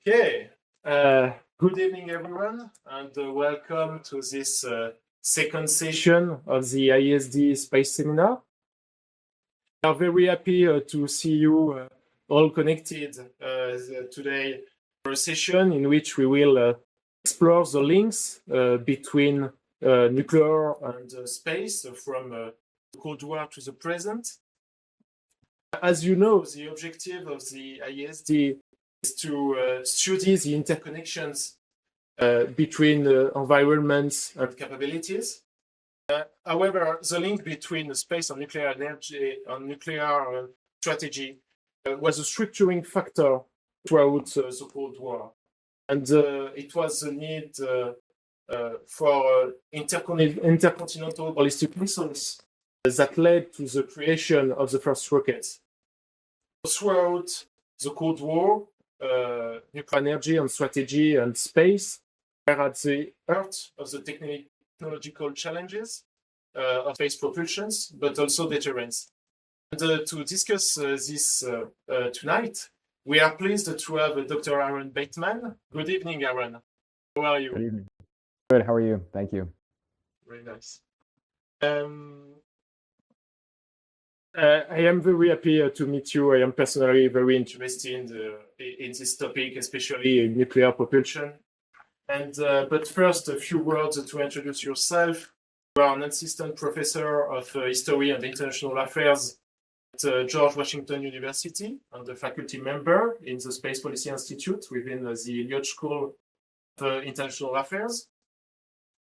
Okay, good evening, everyone, and welcome to this second session of the IESD Space Seminar. We are very happy to see you all connected today for a session in which we will explore the links between nuclear and space from the Cold War to the present. As you know, the objective of the IESD is to study the interconnections between environments and capabilities. However, the link between space and nuclear energy and nuclear strategy was a structuring factor throughout the Cold War. And it was the need for intercontinental ballistic missiles that led to the creation of the first rockets. Throughout the Cold War, nuclear energy and strategy and space were at the heart of the technological challenges of space propulsions, but also deterrence. And to discuss this tonight, we are pleased to have Dr. Aaron Bateman. Good evening, Aaron. How are you? Good evening. Good. How are you? Thank you. Very nice. I am very happy to meet you. I am personally very interested in this topic, especially in nuclear propulsion. And but first, a few words to introduce yourself. You are an assistant professor of History and International Affairs at George Washington University and a faculty member in the Space Policy Institute within the Elliott School of International Affairs.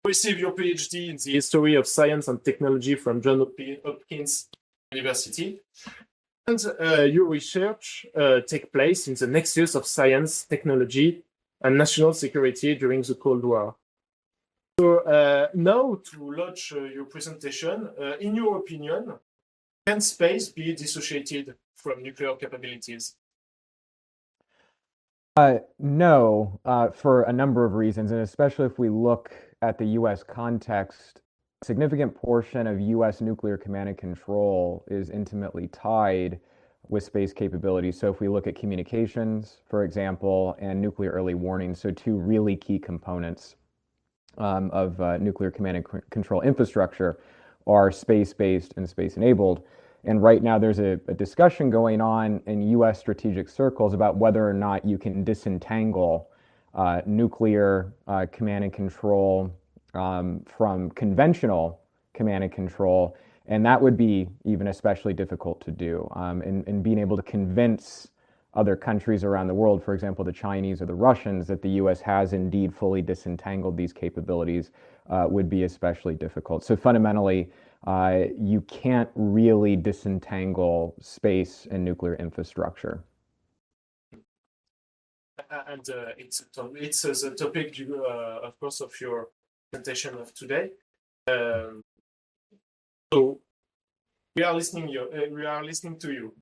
You received your PhD in the History of Science and Technology from Johns Hopkins University. And your research takes place in the nexus of science, technology, and national security during the Cold War. So now to launch your presentation, in your opinion, can space be dissociated from nuclear capabilities? No, for a number of reasons, and especially if we look at the U.S. context, a significant portion of U.S. nuclear command and control is intimately tied with space capabilities. So if we look at communications, for example, and nuclear early warning, so two really key components of nuclear command and control infrastructure are space-based and space-enabled. And right now there's a discussion going on in U.S. strategic circles about whether or not you can disentangle nuclear command and control from conventional command and control. And that would be even especially difficult to do. And being able to convince other countries around the world, for example, the Chinese or the Russians, that the U.S. has indeed fully disentangled these capabilities would be especially difficult. So fundamentally, you can't really disentangle space and nuclear infrastructure. And it's the topic, of course, of your presentation of today. So we are listening to you.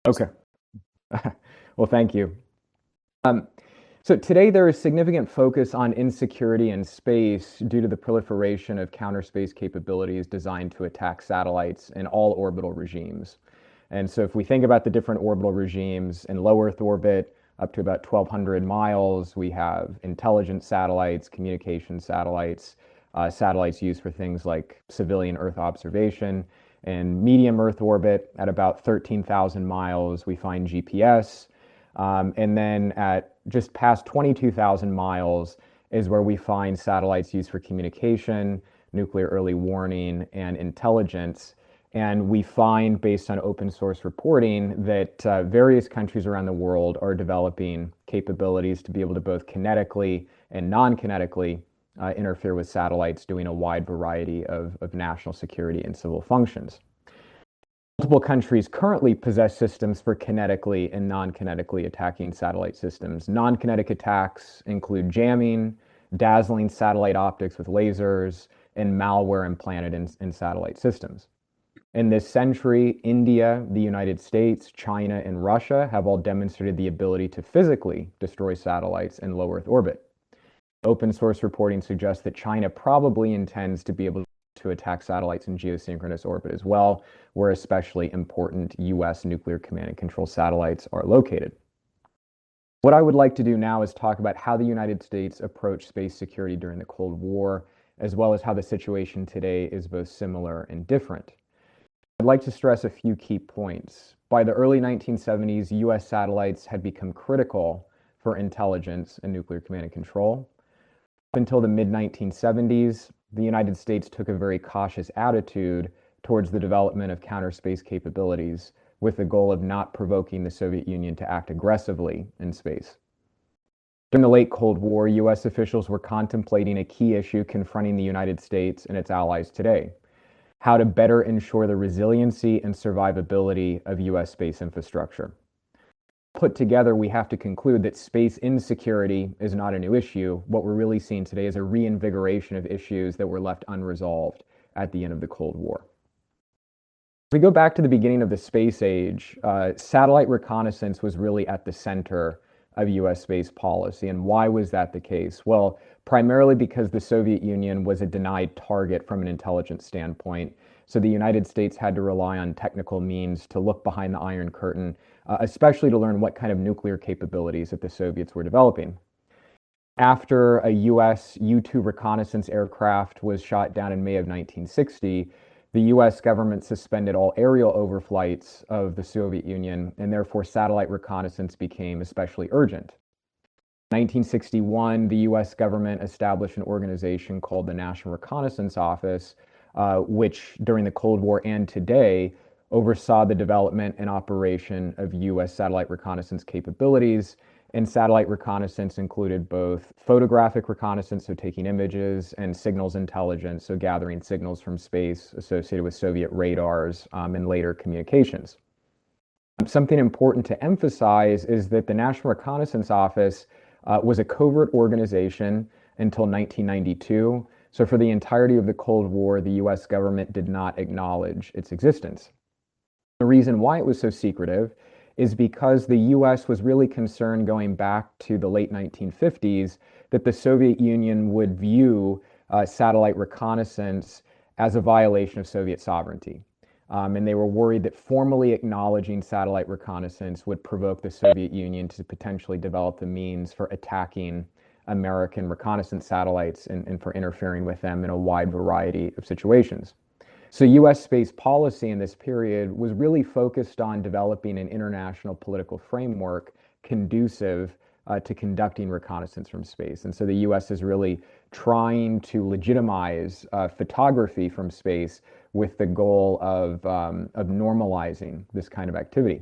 Okay. Well, thank you. So today there is significant focus on insecurity in space due to the proliferation of counter space capabilities designed to attack satellites in all orbital regimes. And so if we think about the different orbital regimes in low Earth orbit, up to about 1,200 miles, we have intelligence satellites, communication satellites, satellites used for things like civilian Earth observation. In medium Earth orbit, at about 13,000 miles, we find GPS. And then at just past 22,000 miles is where we find satellites used for communication, nuclear early warning, and intelligence. And we find, based on open source reporting, that various countries around the world are developing capabilities to be able to both kinetically and non-kinetically interfere with satellites, doing a wide variety of national security and civil functions. Multiple countries currently possess systems for kinetically and non-kinetically attacking satellite systems. Non-kinetic attacks include jamming, dazzling satellite optics with lasers, and malware implanted in satellite systems. In this century, India, the United States, China, and Russia have all demonstrated the ability to physically destroy satellites in low Earth orbit. Open source reporting suggests that China probably intends to be able to attack satellites in geosynchronous orbit as well, where especially important U.S. nuclear command and control satellites are located. What I would like to do now is talk about how the United States approached space security during the Cold War, as well as how the situation today is both similar and different. I'd like to stress a few key points. By the early 1970s, US satellites had become critical for intelligence and nuclear command and control. Up until the mid-1970s, the United States took a very cautious attitude towards the development of counter space capabilities, with the goal of not provoking the Soviet Union to act aggressively in space. During the late Cold War, US officials were contemplating a key issue confronting the United States and its allies today: how to better ensure the resiliency and survivability of US space infrastructure. Put together, we have to conclude that space insecurity is not a new issue. What we're really seeing today is a reinvigoration of issues that were left unresolved at the end of the Cold War. If we go back to the beginning of the space age, satellite reconnaissance was really at the center of US space policy. And why was that the case? Well, primarily because the Soviet Union was a denied target from an intelligence standpoint. So the United States had to rely on technical means to look behind the Iron Curtain, especially to learn what kind of nuclear capabilities that the Soviets were developing. After a US U-2 reconnaissance aircraft was shot down in May of 1960, the US government suspended all aerial overflights of the Soviet Union, and therefore satellite reconnaissance became especially urgent. In 1961, the US government established an organization called the National Reconnaissance Office, which during the Cold War and today oversaw the development and operation of US satellite reconnaissance capabilities. And satellite reconnaissance included both photographic reconnaissance, so taking images, and signals intelligence, so gathering signals from space associated with Soviet radars and later communications. Something important to emphasize is that the National Reconnaissance Office was a covert organization until 1992. So for the entirety of the Cold War, the US government did not acknowledge its existence. The reason why it was so secretive is because the US was really concerned, going back to the late 1950s, that the Soviet Union would view satellite reconnaissance as a violation of Soviet sovereignty. And they were worried that formally acknowledging satellite reconnaissance would provoke the Soviet Union to potentially develop the means for attacking American reconnaissance satellites and for interfering with them in a wide variety of situations. So US space policy in this period was really focused on developing an international political framework conducive to conducting reconnaissance from space. And so the US is really trying to legitimize photography from space with the goal of normalizing this kind of activity.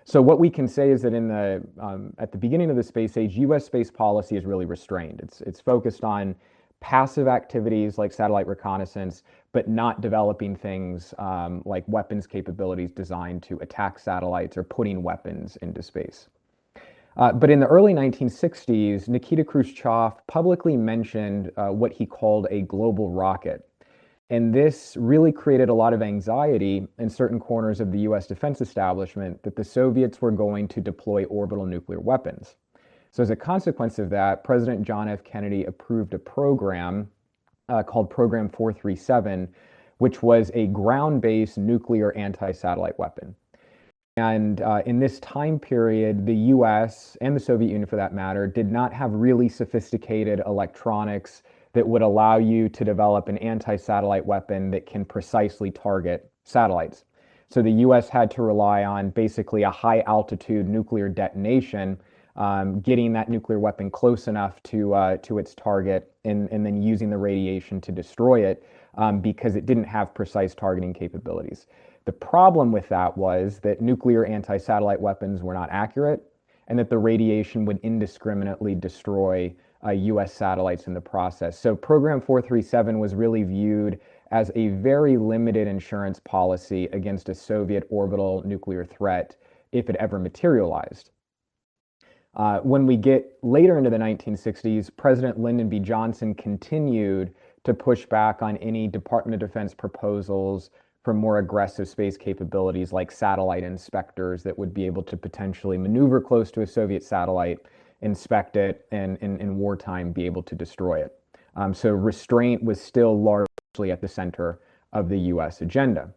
So what we can say is that at the beginning of the space age, US space policy is really restrained. It's focused on passive activities like satellite reconnaissance, but not developing things like weapons capabilities designed to attack satellites or putting weapons into space. But in the early 1960s, Nikita Khrushchev publicly mentioned what he called a global rocket. And this really created a lot of anxiety in certain corners of the US defense establishment that the Soviets were going to deploy orbital nuclear weapons. So as a consequence of that, President John F. Kennedy approved a program called Program 437, which was a ground-based nuclear anti-satellite weapon. And in this time period, the US, and the Soviet Union for that matter, did not have really sophisticated electronics that would allow you to develop an anti-satellite weapon that can precisely target satellites. So the US had to rely on basically a high-altitude nuclear detonation, getting that nuclear weapon close enough to its target and then using the radiation to destroy it because it didn't have precise targeting capabilities. The problem with that was that nuclear anti-satellite weapons were not accurate and that the radiation would indiscriminately destroy US satellites in the process. So Program 437 was really viewed as a very limited insurance policy against a Soviet orbital nuclear threat if it ever materialized. When we get later into the 1960s, President Lyndon B. Johnson continued to push back on any Department of Defense proposals for more aggressive space capabilities like satellite inspectors that would be able to potentially maneuver close to a Soviet satellite, inspect it, and in wartime be able to destroy it. So restraint was still largely at the center of the US agenda.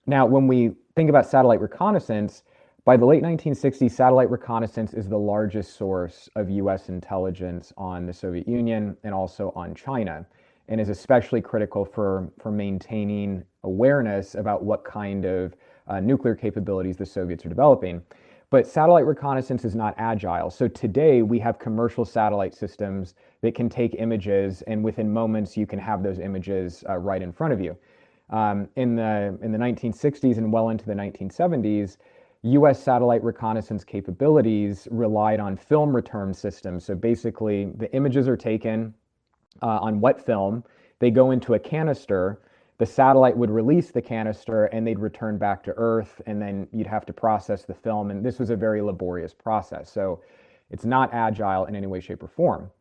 Now, when we think about satellite reconnaissance, By the late 1960s, satellite reconnaissance is the largest source of US intelligence on the Soviet Union and also on China, and is especially critical for maintaining awareness about what kind of nuclear capabilities the Soviets are developing. But satellite reconnaissance is not agile. So today we have commercial satellite systems that can take images, and within moments you can have those images right in front of you. In the 1960s and well into the 1970s, US satellite reconnaissance capabilities relied on film return systems. So basically, the images are taken on wet film, they go into a canister, the satellite would release the canister, and they'd return back to Earth, and then you'd have to process the film, and this was a very laborious process. So it's not agile in any way, shape, or form.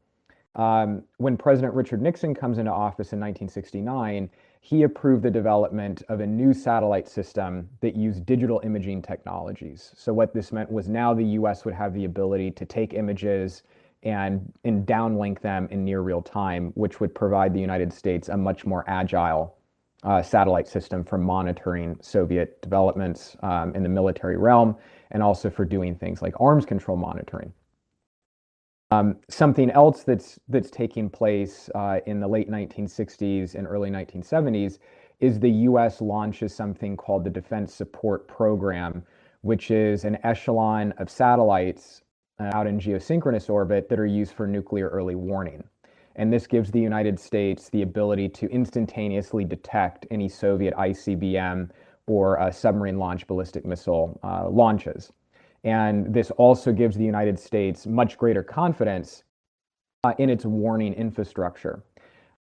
When President Richard Nixon comes into office in 1969, he approved the development of a new satellite system that used digital imaging technologies. So what this meant was now the US would have the ability to take images and downlink them in near real time, which would provide the United States a much more agile satellite system for monitoring Soviet developments in the military realm, and also for doing things like arms control monitoring. Something else that's taking place in the late 1960s and early 1970s is the US launches something called the Defense Support Program, which is an echelon of satellites out in geosynchronous orbit that are used for nuclear early warning. And this gives the United States the ability to instantaneously detect any Soviet ICBM or submarine launched ballistic missile launches. And this also gives the United States much greater confidence in its warning infrastructure.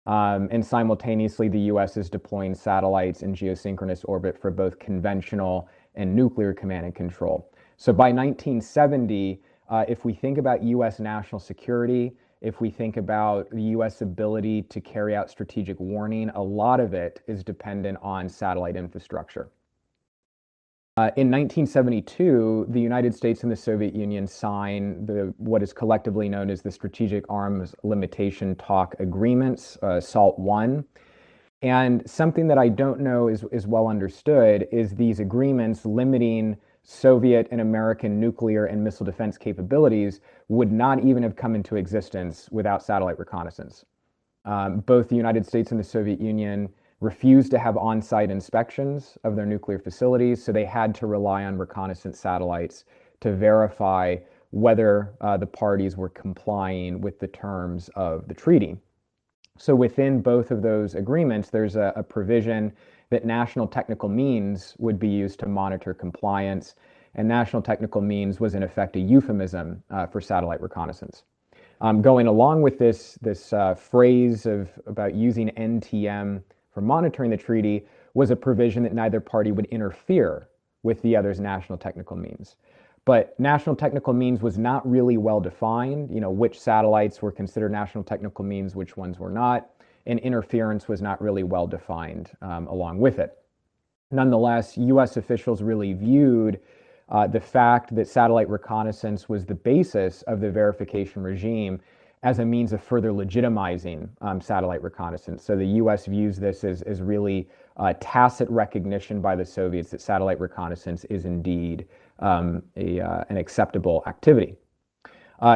And simultaneously, the US is deploying satellites in geosynchronous orbit for both conventional and nuclear command and control. So by 1970, if we think about US national security, if we think about the US ability to carry out strategic warning, a lot of it is dependent on satellite infrastructure. In 1972, the United States and the Soviet Union signed what is collectively known as the Strategic Arms Limitation Talk Agreements, SALT I. And something that I don't know is well understood is these agreements limiting Soviet and American nuclear and missile defense capabilities would not even have come into existence without satellite reconnaissance. Both the United States and the Soviet Union refused to have on-site inspections of their nuclear facilities, so they had to rely on reconnaissance satellites to verify whether the parties were complying with the terms of the treaty. So within both of those agreements, there's a provision that national technical means would be used to monitor compliance, and national technical means was in effect a euphemism for satellite reconnaissance. Going along with this phrase about using NTM for monitoring the treaty was a provision that neither party would interfere with the other's national technical means. But national technical means was not really well defined, which satellites were considered national technical means, which ones were not, and interference was not really well defined along with it. Nonetheless, US officials really viewed the fact that satellite reconnaissance was the basis of the verification regime as a means of further legitimizing satellite reconnaissance. So the US views this as really tacit recognition by the Soviets that satellite reconnaissance is indeed an acceptable activity.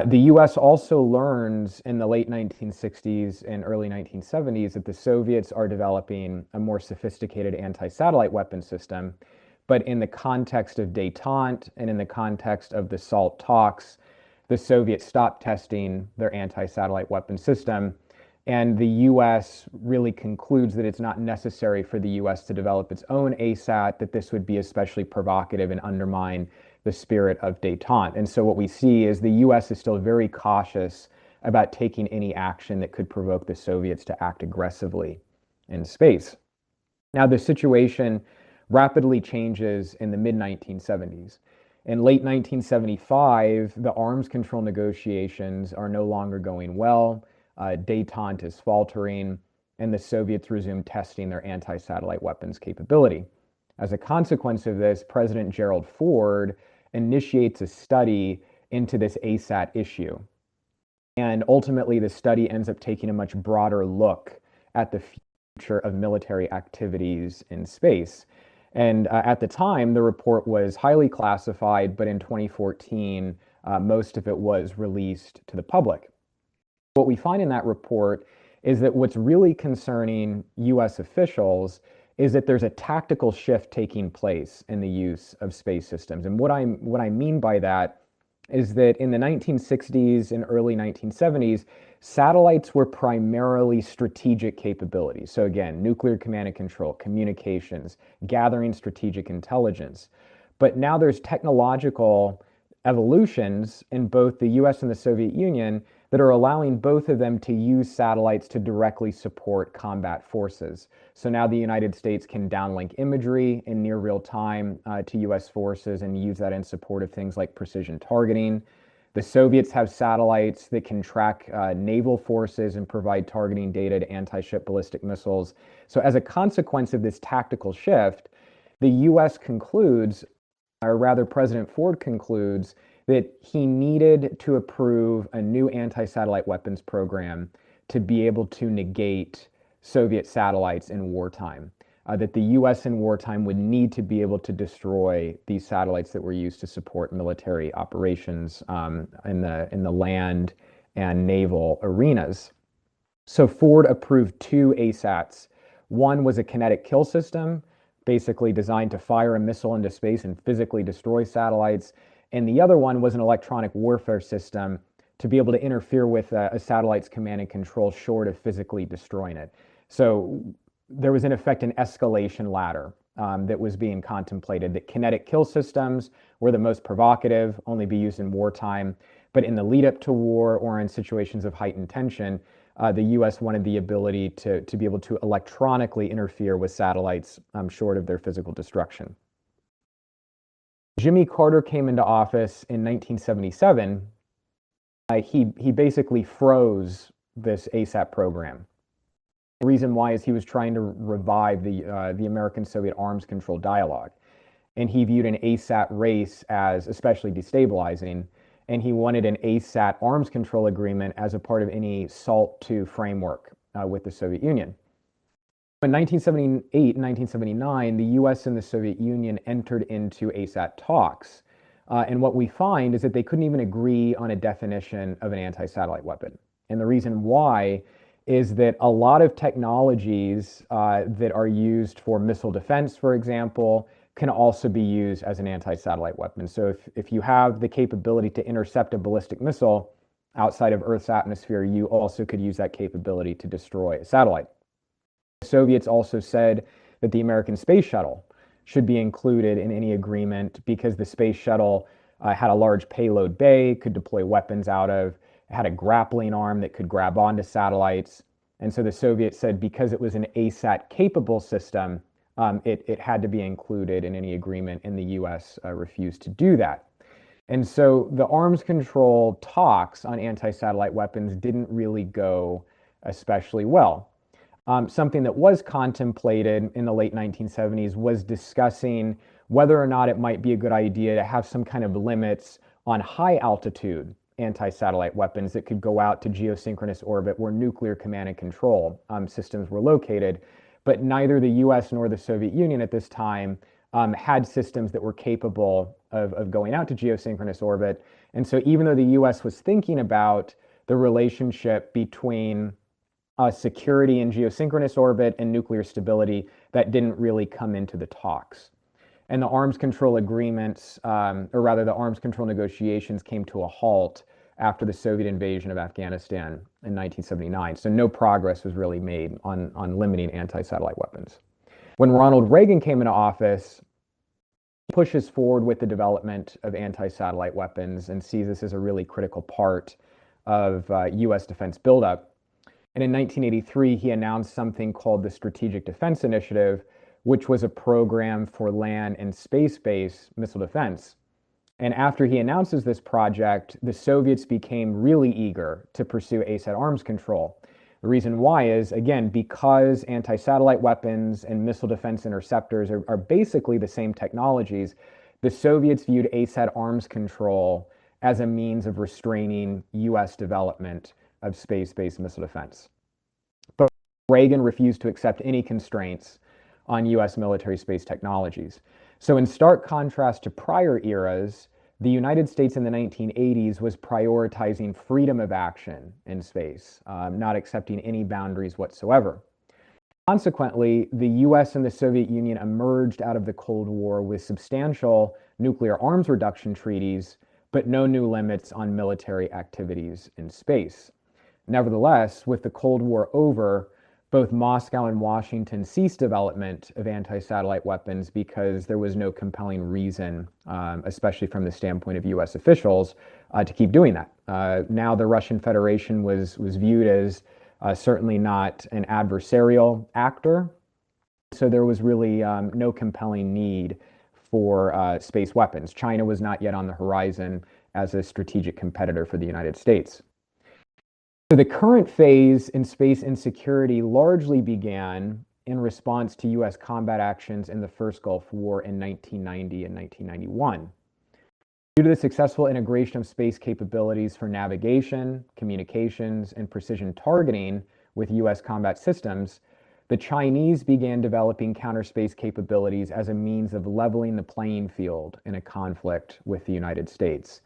The US also learns in the late 1960s and early 1970s that the Soviets are developing a more sophisticated anti-satellite weapon system. But in the context of détente and in the context of the SALT talks, the Soviets stopped testing their anti-satellite weapon system. And the US really concludes that it's not necessary for the US to develop its own ASAT, that this would be especially provocative and undermine the spirit of détente. And so what we see is the US is still very cautious about taking any action that could provoke the Soviets to act aggressively in space. Now, the situation rapidly changes in the mid-1970s. In late 1975, the arms control negotiations are no longer going well. Détente is faltering, and the Soviets resume testing their anti-satellite weapons capability. As a consequence of this, President Gerald Ford initiates a study into this ASAT issue. And ultimately, the study ends up taking a much broader look at the future of military activities in space. And at the time, the report was highly classified, but in 2014, most of it was released to the public. What we find in that report is that what's really concerning US officials is that there's a tactical shift taking place in the use of space systems. And what I mean by that is that in the 1960s and early 1970s, satellites were primarily strategic capabilities. So again, nuclear command and control, communications, gathering strategic intelligence. But now there's technological evolutions in both the US and the Soviet Union that are allowing both of them to use satellites to directly support combat forces. So now the United States can downlink imagery in near real time to US forces and use that in support of things like precision targeting. The Soviets have satellites that can track naval forces and provide targeting data to anti-ship ballistic missiles. So as a consequence of this tactical shift, the US concludes, or rather President Ford concludes, that he needed to approve a new anti-satellite weapons program to be able to negate Soviet satellites in wartime. That the US in wartime would need to be able to destroy these satellites that were used to support military operations in the land and naval arenas. So Ford approved two ASATs. One was a kinetic kill system, basically designed to fire a missile into space and physically destroy satellites. And the other one was an electronic warfare system to be able to interfere with a satellite's command and control short of physically destroying it. So there was in effect an escalation ladder that was being contemplated, that kinetic kill systems were the most provocative, only be used in wartime. But in the lead up to war or in situations of heightened tension, the US wanted the ability to be able to electronically interfere with satellites short of their physical destruction. Jimmy Carter came into office in 1977. He basically froze this ASAT program. The reason why is he was trying to revive the American-Soviet arms control dialogue. And he viewed an ASAT race as especially destabilizing. And he wanted an ASAT arms control agreement as a part of any SALT II framework with the Soviet Union. In 1978 and 1979, the US and the Soviet Union entered into ASAT talks. And what we find is that they couldn't even agree on a definition of an anti-satellite weapon. And the reason why is that a lot of technologies that are used for missile defense, for example, can also be used as an anti-satellite weapon. So if you have the capability to intercept a ballistic missile outside of Earth's atmosphere, you also could use that capability to destroy a satellite. The Soviets also said that the American space shuttle should be included in any agreement because the space shuttle had a large payload bay, could deploy weapons out of, had a grappling arm that could grab onto satellites. And so the Soviets said because it was an ASAT capable system, it had to be included in any agreement, and the US refused to do that. And so the arms control talks on anti-satellite weapons didn't really go especially well. Something that was contemplated in the late 1970s was discussing whether or not it might be a good idea to have some kind of limits on high altitude anti-satellite weapons that could go out to geosynchronous orbit where nuclear command and control systems were located. But neither the US nor the Soviet Union at this time had systems that were capable of going out to geosynchronous orbit. And so even though the US was thinking about the relationship between security in geosynchronous orbit and nuclear stability, that didn't really come into the talks. And the arms control agreements, or rather the arms control negotiations, came to a halt after the Soviet invasion of Afghanistan in 1979. So no progress was really made on limiting anti-satellite weapons. When Ronald Reagan came into office, he pushes forward with the development of anti-satellite weapons and sees this as a really critical part of US defense buildup. And in 1983, he announced something called the Strategic Defense Initiative, which was a program for land and space-based missile defense. And after he announces this project, the Soviets became really eager to pursue ASAT arms control. The reason why is, again, because anti-satellite weapons and missile defense interceptors are basically the same technologies, the Soviets viewed ASAT arms control as a means of restraining US development of space-based missile defense. But Reagan refused to accept any constraints on US military space technologies. So in stark contrast to prior eras, the United States in the 1980s was prioritizing freedom of action in space, not accepting any boundaries whatsoever. Consequently, the US and the Soviet Union emerged out of the Cold War with substantial nuclear arms reduction treaties, but no new limits on military activities in space. Nevertheless, with the Cold War over, both Moscow and Washington ceased development of anti-satellite weapons because there was no compelling reason, especially from the standpoint of US officials, to keep doing that. Now the Russian Federation was viewed as certainly not an adversarial actor, so there was really no compelling need for space weapons. China was not yet on the horizon as a strategic competitor for the United States. So the current phase in space insecurity largely began in response to US combat actions in the first Gulf War in 1990 and 1991. Due to the successful integration of space capabilities for navigation, communications, and precision targeting with US combat systems, the Chinese began developing counterspace capabilities as a means of leveling the playing field in a conflict with the United States.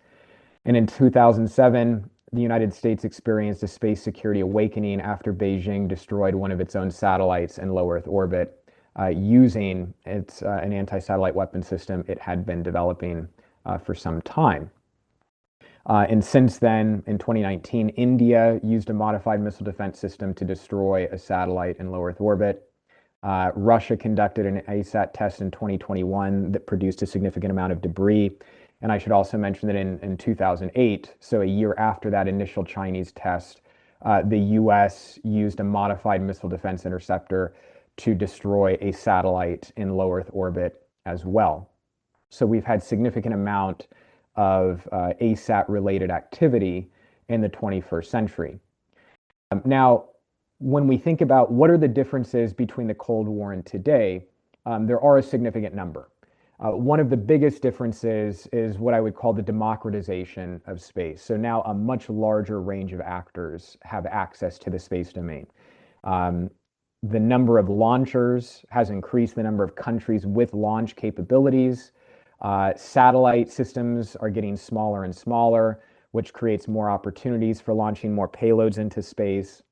And in 2007, the United States experienced a space security awakening after Beijing destroyed one of its own satellites in low Earth orbit using an anti-satellite weapon system it had been developing for some time. And since then, in 2019, India used a modified missile defense system to destroy a satellite in low Earth orbit. Russia conducted an ASAT test in 2021 that produced a significant amount of debris. And I should also mention that in 2008, so a year after that initial Chinese test, the US used a modified missile defense interceptor to destroy a satellite in low Earth orbit as well. So we've had significant amount of ASAT-related activity in the 21st century. Now, when we think about what are the differences between the Cold War and today, there are a significant number. One of the biggest differences is what I would call the democratization of space. So now a much larger range of actors have access to the space domain. The number of launchers has increased, the number of countries with launch capabilities. Satellite systems are getting smaller and smaller, which creates more opportunities for launching more payloads into space.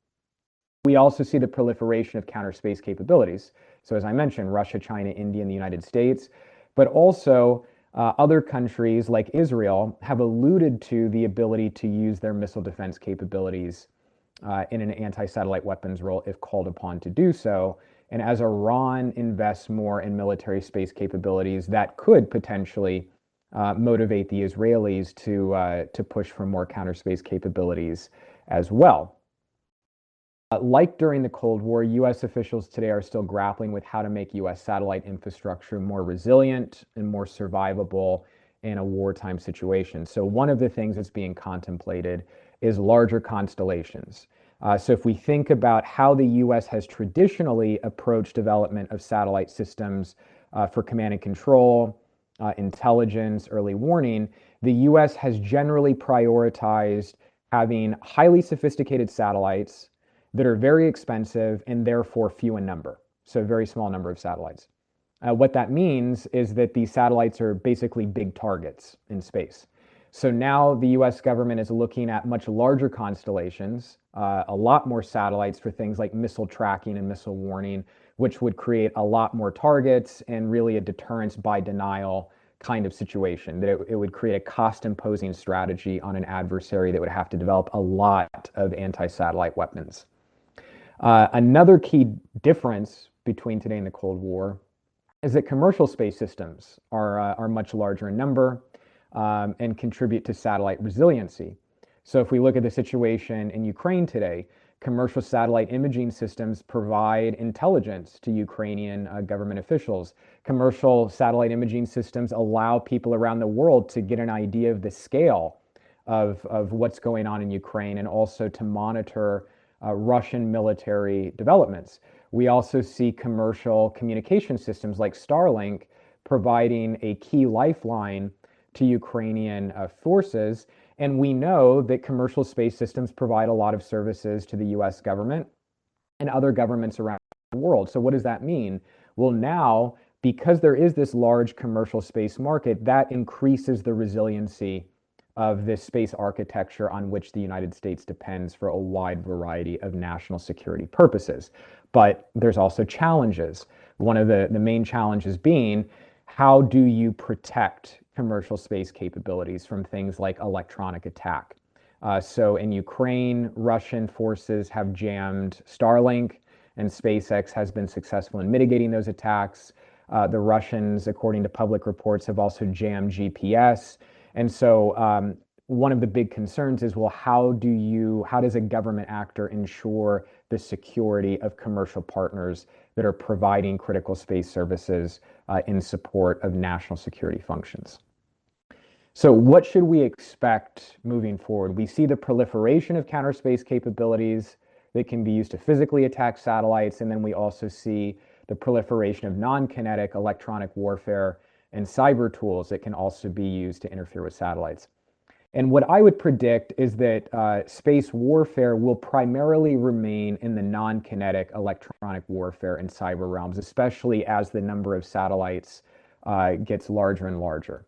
We also see the proliferation of counter space capabilities. So as I mentioned, Russia, China, India, and the United States, but also other countries like Israel have alluded to the ability to use their missile defense capabilities in an anti-satellite weapons role if called upon to do so. And as Iran invests more in military space capabilities, that could potentially motivate the Israelis to push for more counter space capabilities as well. Like during the Cold War, US officials today are still grappling with how to make US satellite infrastructure more resilient and more survivable in a wartime situation. So one of the things that's being contemplated is larger constellations. So if we think about how the US has traditionally approached development of satellite systems for command and control, intelligence, early warning, the US has generally prioritized having highly sophisticated satellites that are very expensive and therefore few in number. So a very small number of satellites. What that means is that these satellites are basically big targets in space. So now the US government is looking at much larger constellations, a lot more satellites for things like missile tracking and missile warning, which would create a lot more targets and really a deterrence by denial kind of situation, that it would create a cost-imposing strategy on an adversary that would have to develop a lot of anti-satellite weapons. Another key difference between today and the Cold War is that commercial space systems are much larger in number and contribute to satellite resiliency. So if we look at the situation in Ukraine today, commercial satellite imaging systems provide intelligence to Ukrainian government officials. Commercial satellite imaging systems allow people around the world to get an idea of the scale of what's going on in Ukraine and also to monitor Russian military developments. We also see commercial communication systems like Starlink providing a key lifeline to Ukrainian forces. And we know that commercial space systems provide a lot of services to the US government and other governments around the world. So what does that mean? Well, now, because there is this large commercial space market, that increases the resiliency of this space architecture on which the United States depends for a wide variety of national security purposes. But there's also challenges. One of the main challenges being, how do you protect commercial space capabilities from things like electronic attack? So in Ukraine, Russian forces have jammed Starlink, and SpaceX has been successful in mitigating those attacks. The Russians, according to public reports, have also jammed GPS. And so one of the big concerns is, well, how does a government actor ensure the security of commercial partners that are providing critical space services in support of national security functions? So what should we expect moving forward? We see the proliferation of counter space capabilities that can be used to physically attack satellites, and then we also see the proliferation of non-kinetic electronic warfare and cyber tools that can also be used to interfere with satellites. And what I would predict is that space warfare will primarily remain in the non-kinetic electronic warfare and cyber realms, especially as the number of satellites gets larger and larger.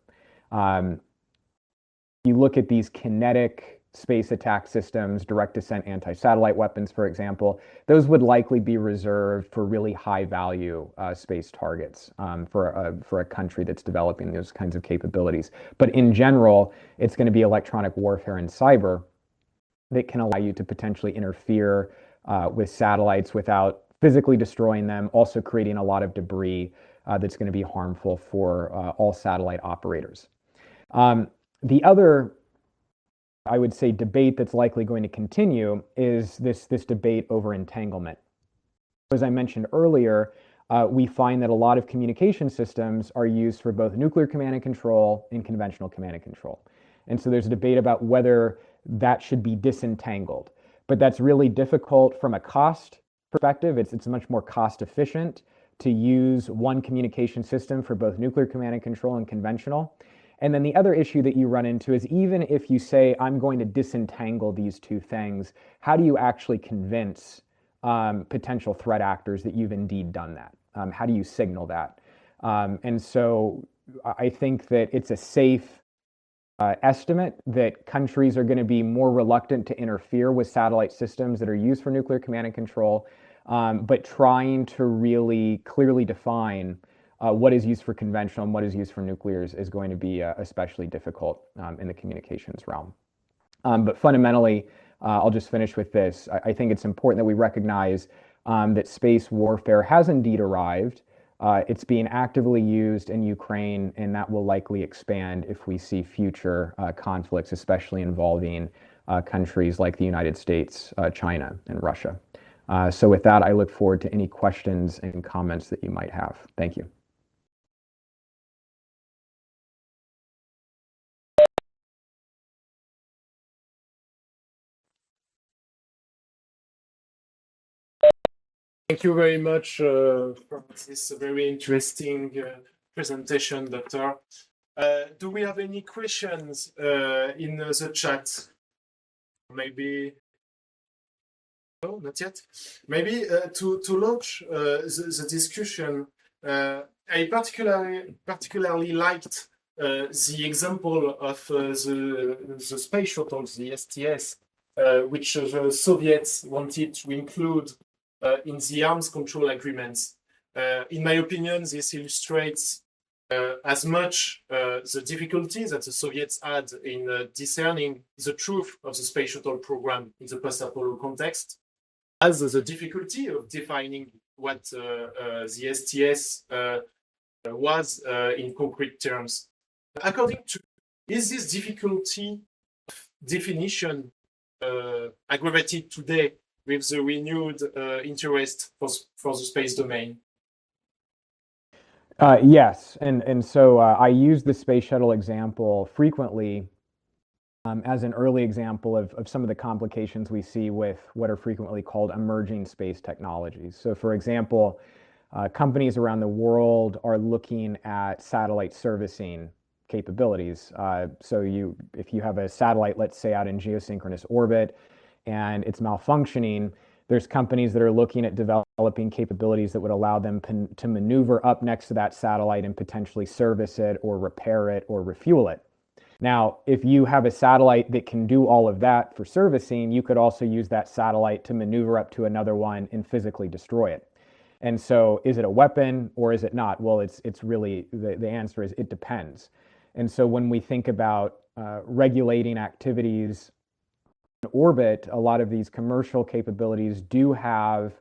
You look at these kinetic space attack systems, direct descent anti-satellite weapons, for example, those would likely be reserved for really high value space targets for a country that's developing those kinds of capabilities. But in general, it's going to be electronic warfare and cyber that can allow you to potentially interfere with satellites without physically destroying them, also creating a lot of debris that's going to be harmful for all satellite operators. The other, I would say, debate that's likely going to continue is this debate over entanglement. As I mentioned earlier, we find that a lot of communication systems are used for both nuclear command and control and conventional command and control. And so there's a debate about whether that should be disentangled. But that's really difficult from a cost perspective. It's much more cost efficient to use one communication system for both nuclear command and control and conventional. And then the other issue that you run into is, even if you say, I'm going to disentangle these two things, how do you actually convince potential threat actors that you've indeed done that? How do you signal that? And so I think that it's a safe estimate that countries are going to be more reluctant to interfere with satellite systems that are used for nuclear command and control, but trying to really clearly define what is used for conventional and what is used for nuclears is going to be especially difficult in the communications realm. But fundamentally, I'll just finish with this. I think it's important that we recognize that space warfare has indeed arrived. It's being actively used in Ukraine, and that will likely expand if we see future conflicts, especially involving countries like the United States, China, and Russia. So with that, I look forward to any questions and comments that you might have. Thank you. Thank you very much for this very interesting presentation, Doctor. Do we have any questions in the chat? Maybe? No, not yet. Maybe to launch the discussion, I particularly liked the example of the space shuttles, the STS, which the Soviets wanted to include in the arms control agreements. In my opinion, this illustrates as much the difficulties that the Soviets had in discerning the truth of the space shuttle program in the post-Apollo context, as the difficulty of defining what the STS was in concrete terms. According to, is this difficulty of definition aggravated today with the renewed interest for the space domain? Yes, and so I use the space shuttle example frequently as an early example of some of the complications we see with what are frequently called emerging space technologies. So for example, companies around the world are looking at satellite servicing capabilities. So if you have a satellite, let's say out in geosynchronous orbit, and it's malfunctioning, there's companies that are looking at developing developing capabilities that would allow them to maneuver up next to that satellite and potentially service it or repair it or refuel it. Now, if you have a satellite that can do all of that for servicing, you could also use that satellite to maneuver up to another one and physically destroy it. And so is it a weapon or is it not? Well, it's really, the answer is it depends. And so when we think about regulating activities in orbit, a lot of these commercial capabilities do have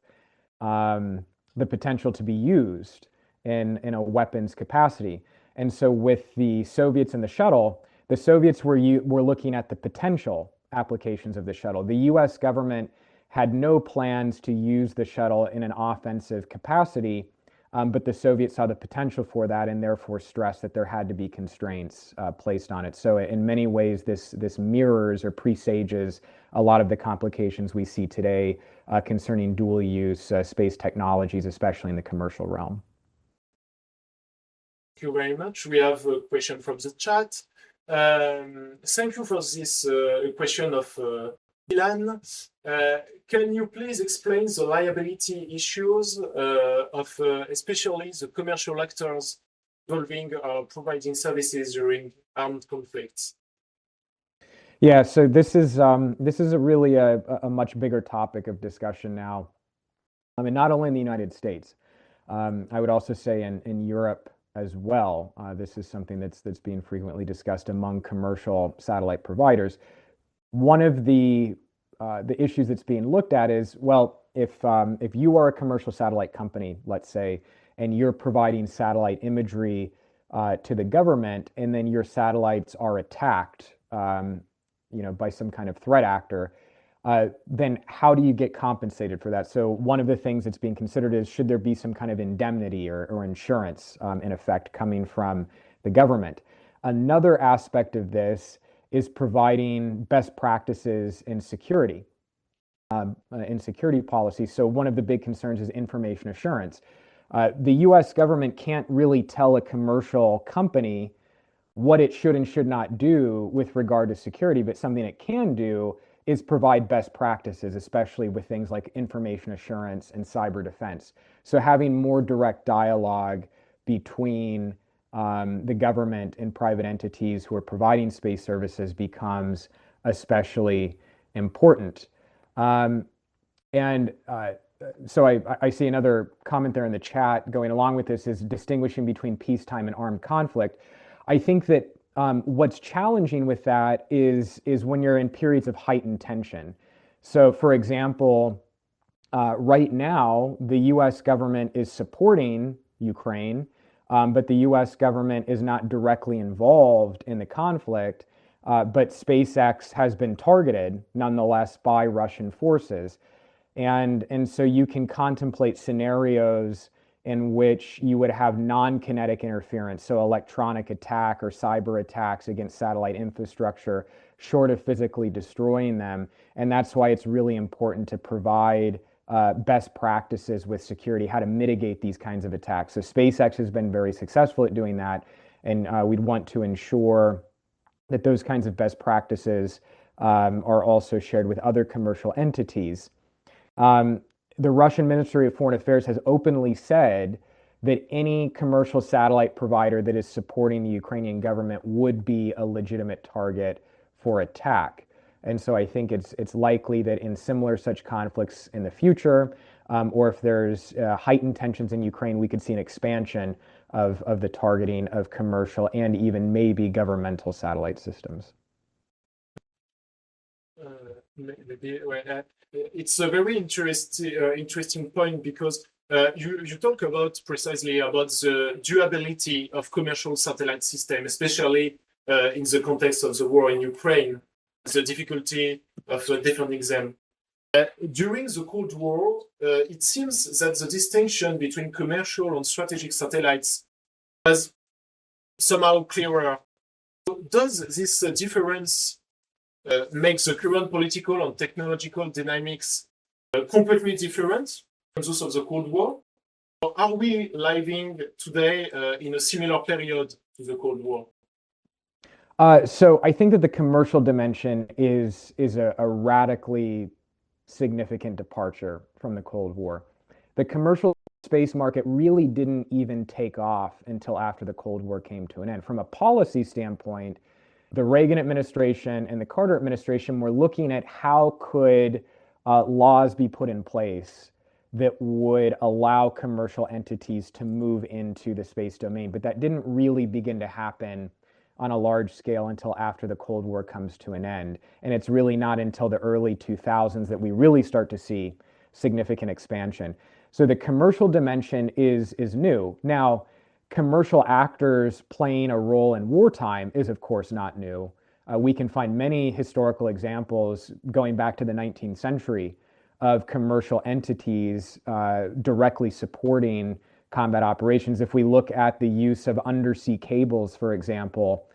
the potential to be used in a weapons capacity. And so with the Soviets and the shuttle, the Soviets were looking at the potential applications of the shuttle. The US government had no plans to use the shuttle in an offensive capacity, but the Soviets saw the potential for that and therefore stressed that there had to be constraints placed on it. So in many ways, this mirrors or presages a lot of the complications we see today concerning dual use space technologies, especially in the commercial realm. Thank you very much. We have a question from the chat. Thank you for this question of Ilan. Can you please explain the liability issues of especially the commercial actors involving or providing services during armed conflicts? Yeah, so this is a really a much bigger topic of discussion now. I mean, not only in the United States, I would also say in Europe as well. This is something that's being frequently discussed among commercial satellite providers. One of the issues that's being looked at is, well, if you are a commercial satellite company, let's say, and you're providing satellite imagery to the government, and then your satellites are attacked, by some kind of threat actor, then how do you get compensated for that? So one of the things that's being considered is, should there be some kind of indemnity or insurance, in effect, coming from the government? Another aspect of this is providing best practices in security policy. So one of the big concerns is information assurance. The US government can't really tell a commercial company what it should and should not do with regard to security, but something it can do is provide best practices, especially with things like information assurance and cyber defense. So having more direct dialogue between the government and private entities who are providing space services becomes especially important. So I see another comment there in the chat going along with this is distinguishing between peacetime and armed conflict. I think that what's challenging with that is when you're in periods of heightened tension. So for example, right now, the US government is supporting Ukraine, but the US government is not directly involved in the conflict, but SpaceX has been targeted nonetheless by Russian forces. And so you can contemplate scenarios in which you would have non-kinetic interference, so electronic attack or cyber attacks against satellite infrastructure, short of physically destroying them. And that's why it's really important to provide best practices with security, how to mitigate these kinds of attacks. So SpaceX has been very successful at doing that, and we'd want to ensure that those kinds of best practices are also shared with other commercial entities. The Russian Ministry of Foreign Affairs has openly said that any commercial satellite provider that is supporting the Ukrainian government would be a legitimate target for attack. And so I think it's likely that in similar such conflicts in the future, or if there's heightened tensions in Ukraine, we could see an expansion of the targeting of commercial and even maybe governmental satellite systems. It's a very interesting point because you talk about precisely about the durability of commercial satellite systems, especially in the context of the war in Ukraine, the difficulty of defending them. During the Cold War, it seems that the distinction between commercial and strategic satellites was somehow clearer. Does this difference make the current political and technological dynamics completely different from those of the Cold War? Or are we living today in a similar period to the Cold War? So I think that the commercial dimension is a radically significant departure from the Cold War. The commercial space market really didn't even take off until after the Cold War came to an end. From a policy standpoint, the Reagan administration and the Carter administration were looking at how could laws be put in place that would allow commercial entities to move into the space domain. But that didn't really begin to happen on a large scale until after the Cold War comes to an end. And it's really not until the early 2000s that we really start to see significant expansion. So the commercial dimension is new. Now, commercial actors playing a role in wartime is, of course, not new. We can find many historical examples going back to the 19th century of commercial entities directly supporting combat operations. If we look at the use of undersea cables, for example,